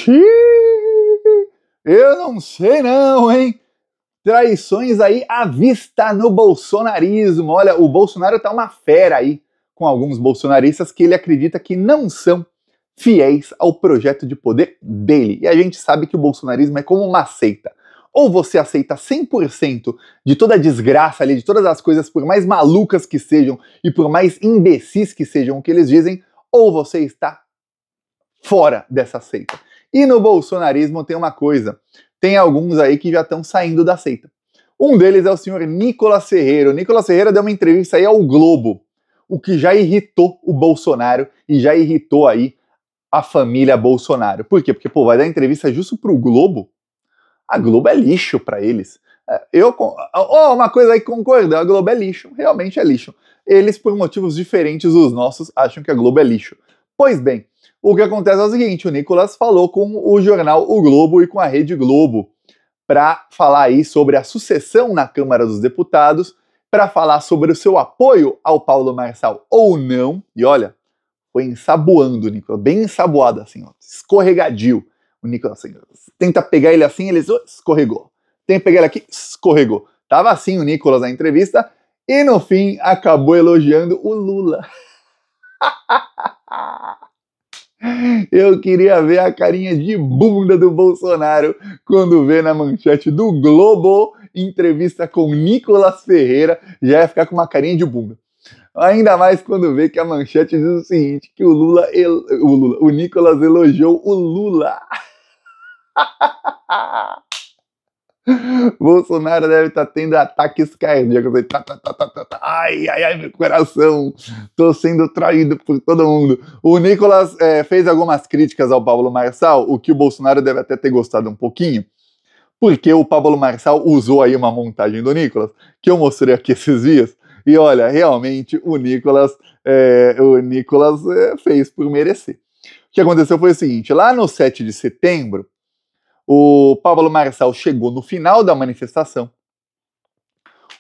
Xiii, eu não sei não, hein? Traições aí à vista no bolsonarismo. Olha, o Bolsonaro tá uma fera aí com alguns bolsonaristas que ele acredita que não são fiéis ao projeto de poder dele. E a gente sabe que o bolsonarismo é como uma seita. Ou você aceita 100% de toda a desgraça ali, de todas as coisas, por mais malucas que sejam e por mais imbecis que sejam o que eles dizem, ou você está fora dessa seita. E no bolsonarismo tem uma coisa, tem alguns aí que já estão saindo da seita. Um deles é o senhor Nicolas Ferreira. O Nicolas Ferreira deu uma entrevista aí ao Globo, o que já irritou o Bolsonaro e já irritou aí a família Bolsonaro. Por quê? Porque, pô, vai dar entrevista justo pro Globo? A Globo é lixo para eles. Uma coisa aí concordo, a Globo é lixo, realmente é lixo. Eles, por motivos diferentes dos nossos, acham que a Globo é lixo. Pois bem, o que acontece é o seguinte, o Nicolas falou com o jornal O Globo e com a Rede Globo para falar aí sobre a sucessão na Câmara dos Deputados, para falar sobre o seu apoio ao Paulo Marçal ou não. E olha, foi ensaboando o Nicolas, bem ensaboado assim, ó, escorregadio. O Nicolas assim, tenta pegar ele assim, ele escorregou. Tenta pegar ele aqui, escorregou. Tava assim o Nicolas na entrevista e no fim acabou elogiando o Lula. Eu queria ver a carinha de bunda do Bolsonaro quando vê na manchete do Globo entrevista com Nicolas Ferreira, já ia ficar com uma carinha de bunda. Ainda mais quando vê que a manchete diz o seguinte, que o Nicolas elogiou o Lula. Bolsonaro deve estar tendo ataques cardíacos. Ai, ai, ai, meu coração. Tô sendo traído por todo mundo. O Nicolas fez algumas críticas ao Pablo Marçal, o que o Bolsonaro deve até ter gostado um pouquinho, porque o Pablo Marçal usou aí uma montagem do Nicolas, que eu mostrei aqui esses dias, e olha, realmente o Nicolas fez por merecer. O que aconteceu foi o seguinte, lá no 7 de setembro, o Pablo Marçal chegou no final da manifestação,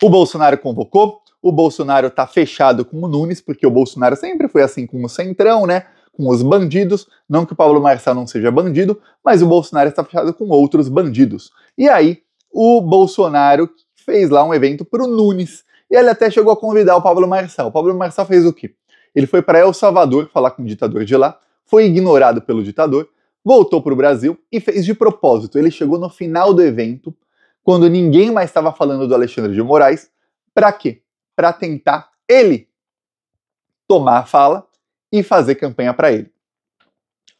o Bolsonaro convocou, o Bolsonaro tá fechado com o Nunes, porque o Bolsonaro sempre foi assim com o Centrão, né, com os bandidos, não que o Pablo Marçal não seja bandido, mas o Bolsonaro está fechado com outros bandidos. E aí, o Bolsonaro fez lá um evento pro Nunes, e ele até chegou a convidar o Pablo Marçal. O Pablo Marçal fez o quê? Ele foi para El Salvador falar com o ditador de lá, foi ignorado pelo ditador, voltou para o Brasil e fez de propósito. Ele chegou no final do evento, quando ninguém mais estava falando do Alexandre de Moraes, para quê? Para tentar ele tomar a fala e fazer campanha para ele.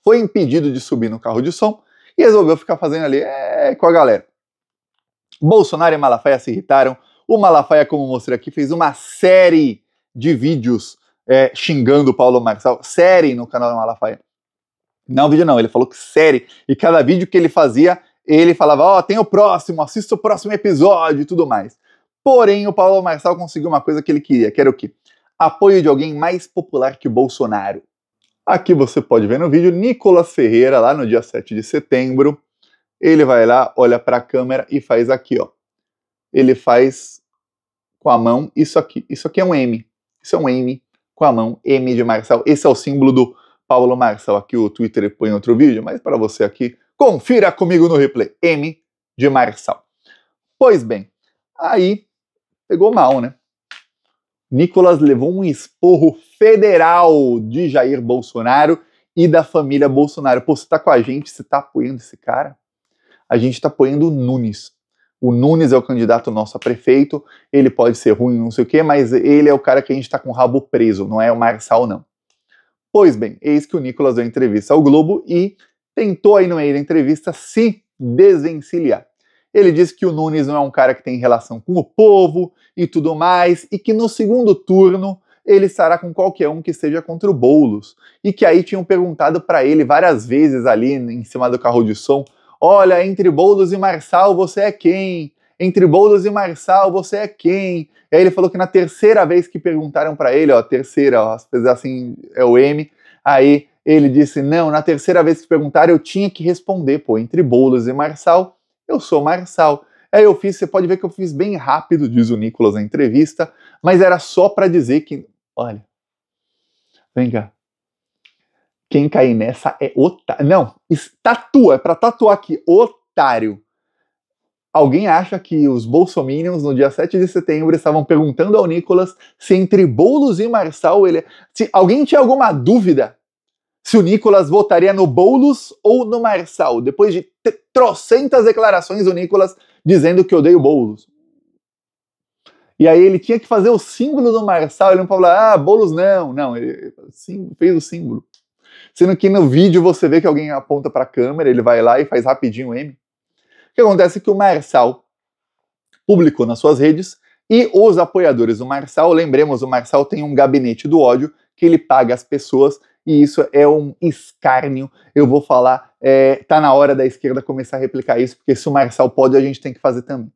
Foi impedido de subir no carro de som e resolveu ficar fazendo ali com a galera. Bolsonaro e Malafaia se irritaram. O Malafaia, como mostrei aqui, fez uma série de vídeos xingando o Paulo Marçal. Série no canal do Malafaia. Não, vídeo não, ele falou que série. E cada vídeo que ele fazia, ele falava, ó, tem o próximo, assista o próximo episódio e tudo mais. Porém, o Paulo Marçal conseguiu uma coisa que ele queria, que era o quê? Apoio de alguém mais popular que o Bolsonaro. Aqui você pode ver no vídeo, Nicolas Ferreira, lá no dia 7 de setembro, ele vai lá, olha para a câmera e faz aqui, ó. Ele faz com a mão isso aqui é um M. Isso é um M com a mão, M de Marçal. Esse é o símbolo do Paulo Marçal. Aqui o Twitter põe outro vídeo, mas para você aqui, confira comigo no replay. M de Marçal. Pois bem, aí pegou mal, né? Nicolas levou um esporro federal de Jair Bolsonaro e da família Bolsonaro. Pô, você tá com a gente, você tá apoiando esse cara? A gente tá apoiando o Nunes. O Nunes é o candidato nosso a prefeito, ele pode ser ruim, não sei o quê, mas ele é o cara que a gente tá com o rabo preso, não é o Marçal, não. Pois bem, eis que o Nicolas deu entrevista ao Globo e tentou aí no meio da entrevista se desvencilhar. Ele disse que o Nunes não é um cara que tem relação com o povo e tudo mais, e que no segundo turno ele estará com qualquer um que esteja contra o Boulos. E que aí tinham perguntado para ele várias vezes ali em cima do carro de som, olha, entre Boulos e Marçal você é quem? Entre Boulos e Marçal você é quem? E aí ele falou que na terceira vez que perguntaram para ele, ó, terceira, ó, assim, é o M, aí ele disse, não, na terceira vez que perguntaram eu tinha que responder, pô, entre Boulos e Marçal, eu sou Marçal. Aí eu fiz, você pode ver que eu fiz bem rápido, diz o Nicolas na entrevista, mas era só para dizer que, olha, vem cá, Quem cair nessa é otário. Não, tatua, é pra tatuar aqui, otário. Alguém acha que os bolsominions, no dia 7 de setembro, estavam perguntando ao Nicolas se entre Boulos e Marçal, se alguém tinha alguma dúvida se o Nicolas votaria no Boulos ou no Marçal, depois de trocentas declarações do Nicolas dizendo que odeia o Boulos. E aí ele tinha que fazer o símbolo do Marçal, ele não pode falar, Boulos não, ele fez o símbolo. Sendo que no vídeo você vê que alguém aponta para a câmera, ele vai lá e faz rapidinho o M. O que acontece é que o Marçal publicou nas suas redes e os apoiadores do Marçal, lembremos, o Marçal tem um gabinete do ódio que ele paga as pessoas e isso é um escárnio. Eu vou falar, tá na hora da esquerda começar a replicar isso, porque se o Marçal pode, a gente tem que fazer também.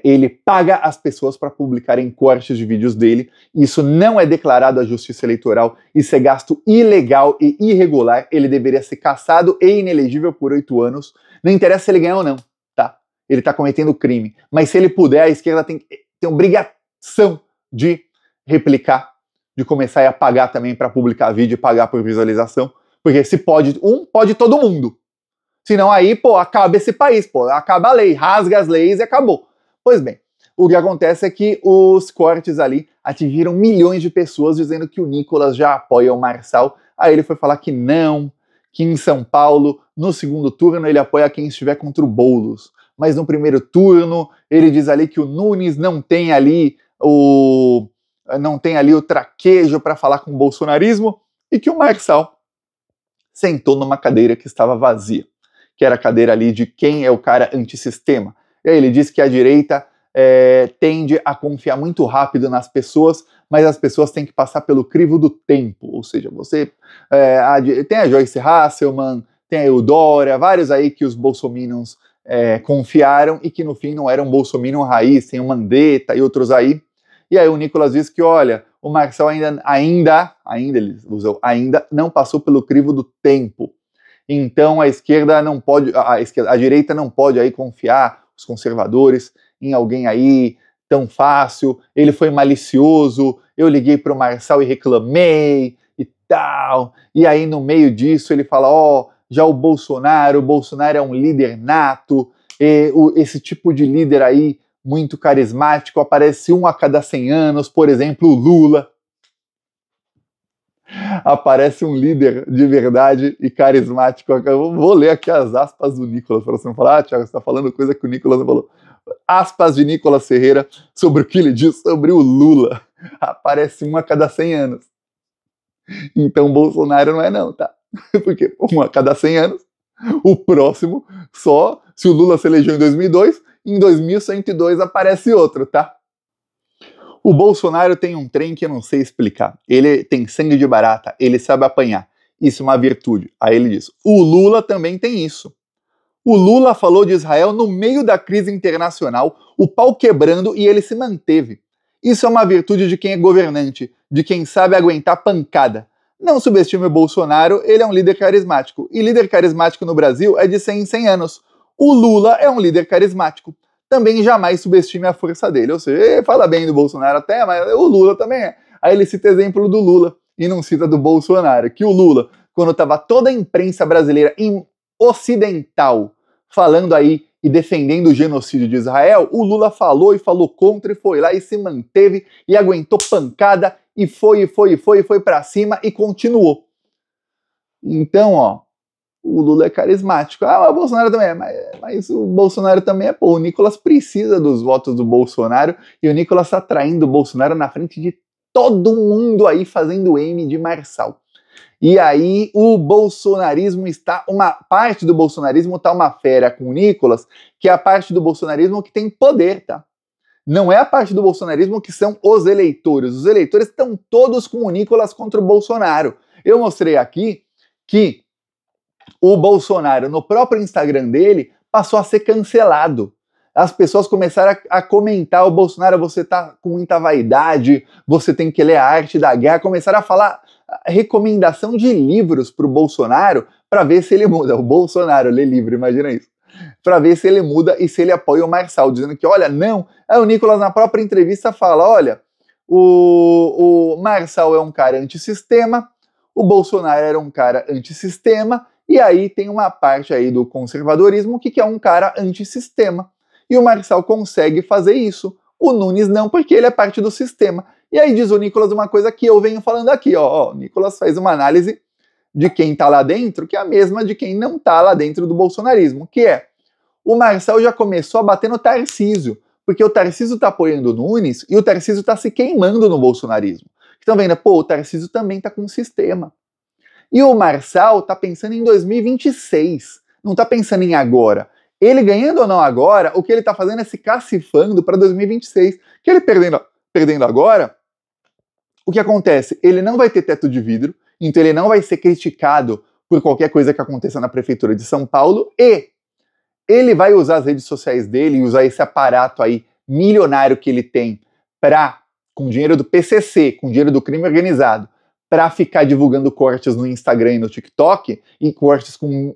Ele paga as pessoas para publicarem cortes de vídeos dele, isso não é declarado à Justiça Eleitoral, isso é gasto ilegal e irregular, ele deveria ser cassado e inelegível por 8 anos, não interessa se ele ganhar ou não, tá? Ele tá cometendo crime, mas se ele puder, a esquerda tem obrigação de replicar, de começar a pagar também para publicar vídeo e pagar por visualização, porque se pode pode todo mundo. Senão aí, acaba esse país, acaba a lei, rasga as leis e acabou. Pois bem, o que acontece é que os cortes ali atingiram milhões de pessoas dizendo que o Nicolas já apoia o Marçal. Aí ele foi falar que não, que em São Paulo, no segundo turno, ele apoia quem estiver contra o Boulos. Mas no primeiro turno, ele diz ali que o Nunes não tem ali o traquejo para falar com o bolsonarismo e que o Marçal sentou numa cadeira que estava vazia, que era a cadeira ali de quem é o cara antissistema. E aí ele diz que a direita tende a confiar muito rápido nas pessoas, mas as pessoas têm que passar pelo crivo do tempo, ou seja, tem a Joyce Hasselman, tem aí o Dória, vários aí que os bolsominions confiaram e que no fim não eram bolsominion raiz, tem o Mandetta e outros aí. E aí o Nicolas diz que, olha, o Marçal ainda não passou pelo crivo do tempo. Então a esquerda não pode, a direita não pode aí confiar, os conservadores, em alguém aí tão fácil. Ele foi malicioso, eu liguei para o Marçal e reclamei e tal. E aí no meio disso ele fala, já o Bolsonaro é um líder nato, esse tipo de líder aí muito carismático, aparece a cada 100 anos, por exemplo, o Lula. Aparece um líder de verdade e carismático. Eu vou ler aqui as aspas do Nicolas, para você não falar, Thiago, você está falando coisa que o Nicolas não falou. Aspas de Nicolas Ferreira sobre o que ele diz sobre o Lula. Aparece a cada 100 anos. Então Bolsonaro não é não, tá? Porque a cada 100 anos, o próximo só, se o Lula se elegeu em 2002, em 2102 aparece outro, tá? O Bolsonaro tem um trem que eu não sei explicar. Ele tem sangue de barata, ele sabe apanhar. Isso é uma virtude. Aí ele diz, o Lula também tem isso. O Lula falou de Israel no meio da crise internacional, o pau quebrando e ele se manteve. Isso é uma virtude de quem é governante, de quem sabe aguentar pancada. Não subestime o Bolsonaro, ele é um líder carismático. E líder carismático no Brasil é de 100 em 100 anos. O Lula é um líder carismático. Também jamais subestime a força dele. Ou seja, fala bem do Bolsonaro até, mas o Lula também é. Aí ele cita exemplo do Lula e não cita do Bolsonaro. Que o Lula, quando estava toda a imprensa brasileira ocidental falando aí e defendendo o genocídio de Israel, o Lula falou e falou contra e foi lá e se manteve e aguentou pancada e foi para cima e continuou. Então, o Lula é carismático. O Bolsonaro também é, mas o Bolsonaro também é. O Nicolas precisa dos votos do Bolsonaro e o Nicolas está traindo o Bolsonaro na frente de todo mundo aí fazendo M de Marçal. E aí o bolsonarismo uma parte do bolsonarismo está uma fera com o Nicolas, que é a parte do bolsonarismo que tem poder, tá? Não é a parte do bolsonarismo que são os eleitores. Os eleitores estão todos com o Nicolas contra o Bolsonaro. Eu mostrei aqui que o Bolsonaro, no próprio Instagram dele, passou a ser cancelado. As pessoas começaram a comentar, o Bolsonaro, você tá com muita vaidade, você tem que ler a arte da guerra, começaram a falar recomendação de livros para o Bolsonaro, para ver se ele muda. O Bolsonaro lê livro, imagina isso. Para ver se ele muda e se ele apoia o Marçal, dizendo que, olha, não. Aí o Nicolas, na própria entrevista, fala, olha, o Marçal é um cara antissistema, o Bolsonaro era um cara antissistema, e aí tem uma parte aí do conservadorismo que é um cara antissistema. E o Marçal consegue fazer isso. O Nunes não, porque ele é parte do sistema. E aí diz o Nicolas uma coisa que eu venho falando aqui, ó. O Nicolas faz uma análise de quem tá lá dentro, que é a mesma de quem não tá lá dentro do bolsonarismo, que é, o Marçal já começou a bater no Tarcísio, porque o Tarcísio tá apoiando o Nunes e o Tarcísio tá se queimando no bolsonarismo. Estão vendo? Pô, o Tarcísio também tá com o sistema. E o Marçal tá pensando em 2026, não tá pensando em agora. Ele ganhando ou não agora, o que ele tá fazendo é se cacifando para 2026. Que ele perdendo agora, o que acontece? Ele não vai ter teto de vidro, então ele não vai ser criticado por qualquer coisa que aconteça na prefeitura de São Paulo, e ele vai usar as redes sociais dele e usar esse aparato aí milionário que ele tem com dinheiro do PCC, com dinheiro do crime organizado, para ficar divulgando cortes no Instagram e no TikTok, e cortes com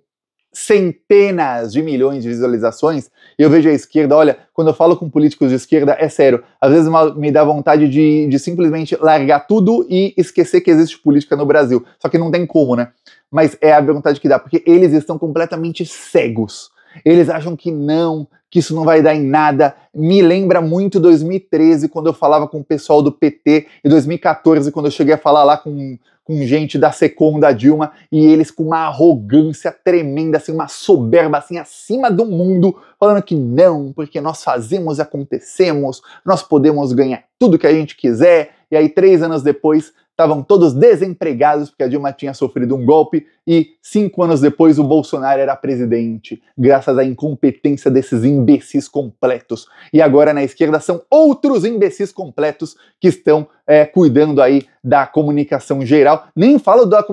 centenas de milhões de visualizações. E eu vejo a esquerda, olha, quando eu falo com políticos de esquerda, é sério, às vezes me dá vontade de simplesmente largar tudo e esquecer que existe política no Brasil. Só que não tem como, né? Mas é a vontade que dá, porque eles estão completamente cegos. Eles acham que não, que isso não vai dar em nada. Me lembra muito 2013, quando eu falava com o pessoal do PT, e 2014, quando eu cheguei a falar lá com gente da Secom, da Dilma, e eles com uma arrogância tremenda, assim, uma soberba assim, acima do mundo, falando que não, porque nós fazemos e acontecemos, nós podemos ganhar tudo que a gente quiser, e aí 3 anos depois estavam todos desempregados porque a Dilma tinha sofrido um golpe, e 5 anos depois o Bolsonaro era presidente, graças à incompetência desses imbecis completos. E agora na esquerda são outros imbecis completos que estão cuidando aí da comunicação geral. Nem falo da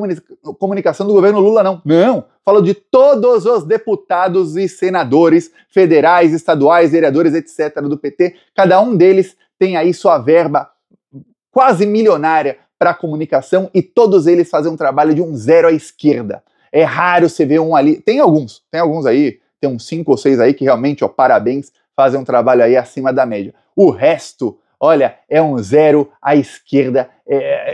comunicação do governo Lula, não. Não, falo de todos os deputados e senadores federais, estaduais, vereadores, etc. do PT. Cada um deles tem aí sua verba quase milionária para a comunicação, e todos eles fazem um trabalho de um zero à esquerda. É raro você ver um ali, tem alguns aí, tem uns 5 ou 6 aí que realmente, ó, parabéns, fazem um trabalho aí acima da média. O resto, olha, é um zero à esquerda,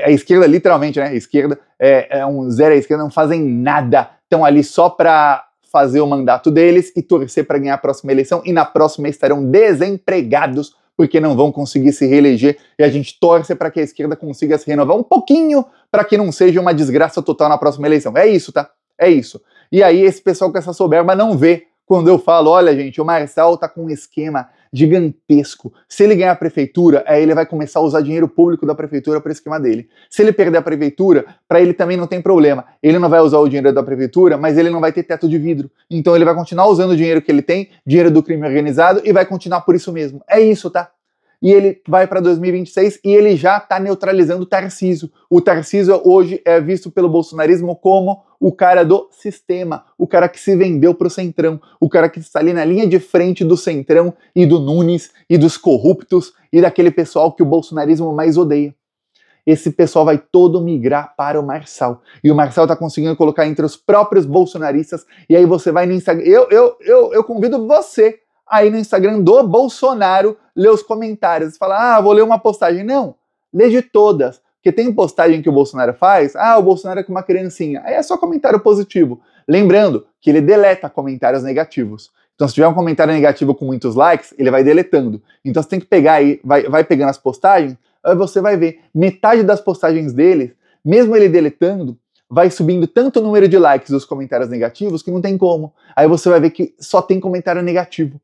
a esquerda literalmente, né, a esquerda é um zero à esquerda, não fazem nada, estão ali só para fazer o mandato deles e torcer para ganhar a próxima eleição, e na próxima estarão desempregados, porque não vão conseguir se reeleger, e a gente torce para que a esquerda consiga se renovar um pouquinho, para que não seja uma desgraça total na próxima eleição. É isso, tá? É isso. E aí esse pessoal com essa soberba não vê quando eu falo, olha gente, o Marçal tá com um esquema gigantesco. Se ele ganhar a prefeitura, aí ele vai começar a usar dinheiro público da prefeitura para o esquema dele. Se ele perder a prefeitura, para ele também não tem problema. Ele não vai usar o dinheiro da prefeitura, mas ele não vai ter teto de vidro. Então ele vai continuar usando o dinheiro que ele tem, dinheiro do crime organizado, e vai continuar por isso mesmo. É isso, tá? E ele vai para 2026 e ele já está neutralizando o Tarcísio. O Tarcísio hoje é visto pelo bolsonarismo como o cara do sistema, o cara que se vendeu para o Centrão, o cara que está ali na linha de frente do Centrão e do Nunes e dos corruptos e daquele pessoal que o bolsonarismo mais odeia. Esse pessoal vai todo migrar para o Marçal. E o Marçal está conseguindo colocar entre os próprios bolsonaristas. E aí você vai no Instagram. Eu convido você aí no Instagram do Bolsonaro, lê os comentários, fala, vou ler uma postagem. Não, lê de todas, porque tem postagem que o Bolsonaro faz, o Bolsonaro é com uma criancinha, aí é só comentário positivo. Lembrando que ele deleta comentários negativos. Então se tiver um comentário negativo com muitos likes, ele vai deletando. Então você tem que pegar aí, vai pegando as postagens, aí você vai ver, metade das postagens dele, mesmo ele deletando, vai subindo tanto o número de likes dos comentários negativos que não tem como. Aí você vai ver que só tem comentário negativo.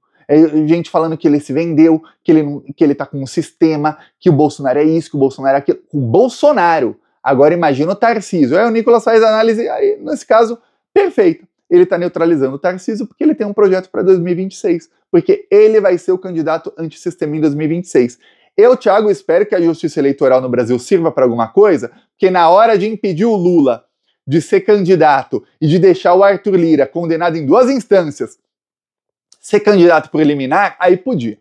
Gente falando que ele se vendeu, que ele tá com um sistema, que o Bolsonaro é isso, que o Bolsonaro é aquilo. O Bolsonaro. Agora imagina o Tarcísio. Aí o Nicolas faz a análise, aí nesse caso, perfeito. Ele tá neutralizando o Tarcísio porque ele tem um projeto para 2026. Porque ele vai ser o candidato antissistema em 2026. Eu, Thiago, espero que a justiça eleitoral no Brasil sirva para alguma coisa, porque na hora de impedir o Lula de ser candidato e de deixar o Arthur Lira condenado em 2 instâncias ser candidato por eliminar, aí podia.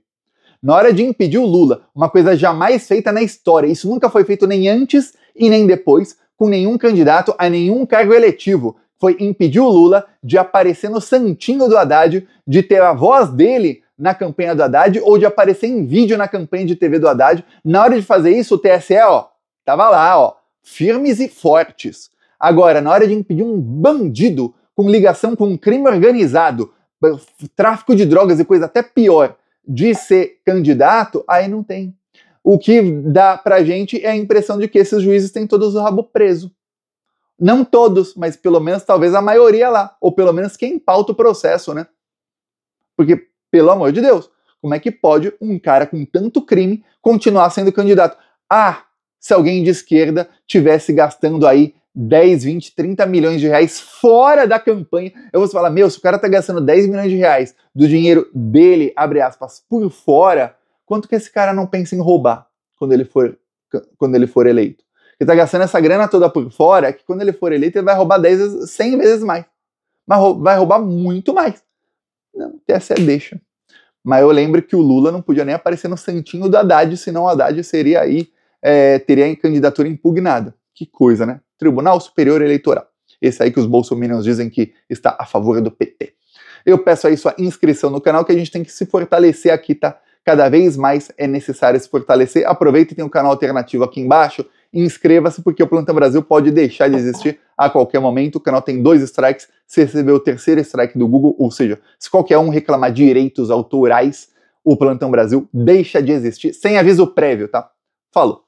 Na hora de impedir o Lula, uma coisa jamais feita na história, isso nunca foi feito nem antes e nem depois, com nenhum candidato a nenhum cargo eletivo, foi impedir o Lula de aparecer no santinho do Haddad, de ter a voz dele na campanha do Haddad, ou de aparecer em vídeo na campanha de TV do Haddad. Na hora de fazer isso, o TSE, tava lá, firmes e fortes. Agora, na hora de impedir um bandido com ligação com um crime organizado, tráfico de drogas e coisa até pior, de ser candidato, aí não tem. O que dá pra gente é a impressão de que esses juízes têm todos o rabo preso. Não todos, mas pelo menos talvez a maioria lá, ou pelo menos quem pauta o processo, né? Porque, pelo amor de Deus, como é que pode um cara com tanto crime continuar sendo candidato? Ah, se alguém de esquerda tivesse gastando aí 10, 20, 30 milhões de reais fora da campanha, eu vou falar, meu, se o cara tá gastando 10 milhões de reais do dinheiro dele, abre aspas, por fora, quanto que esse cara não pensa em roubar quando ele for eleito? Ele tá gastando essa grana toda por fora, que quando ele for eleito ele vai roubar 100 vezes mais. Mas vai roubar muito mais. Não, essa é deixa. Mas eu lembro que o Lula não podia nem aparecer no santinho do Haddad, senão o Haddad seria aí, teria a candidatura impugnada. Que coisa, né? Tribunal Superior Eleitoral. Esse aí que os bolsominions dizem que está a favor do PT. Eu peço aí sua inscrição no canal, que a gente tem que se fortalecer aqui, tá? Cada vez mais é necessário se fortalecer. Aproveita e tem um canal alternativo aqui embaixo. Inscreva-se, porque o Plantão Brasil pode deixar de existir a qualquer momento. O canal tem 2 strikes. Se recebeu o 3º strike do Google, ou seja, se qualquer um reclamar direitos autorais, o Plantão Brasil deixa de existir sem aviso prévio, tá? Falou!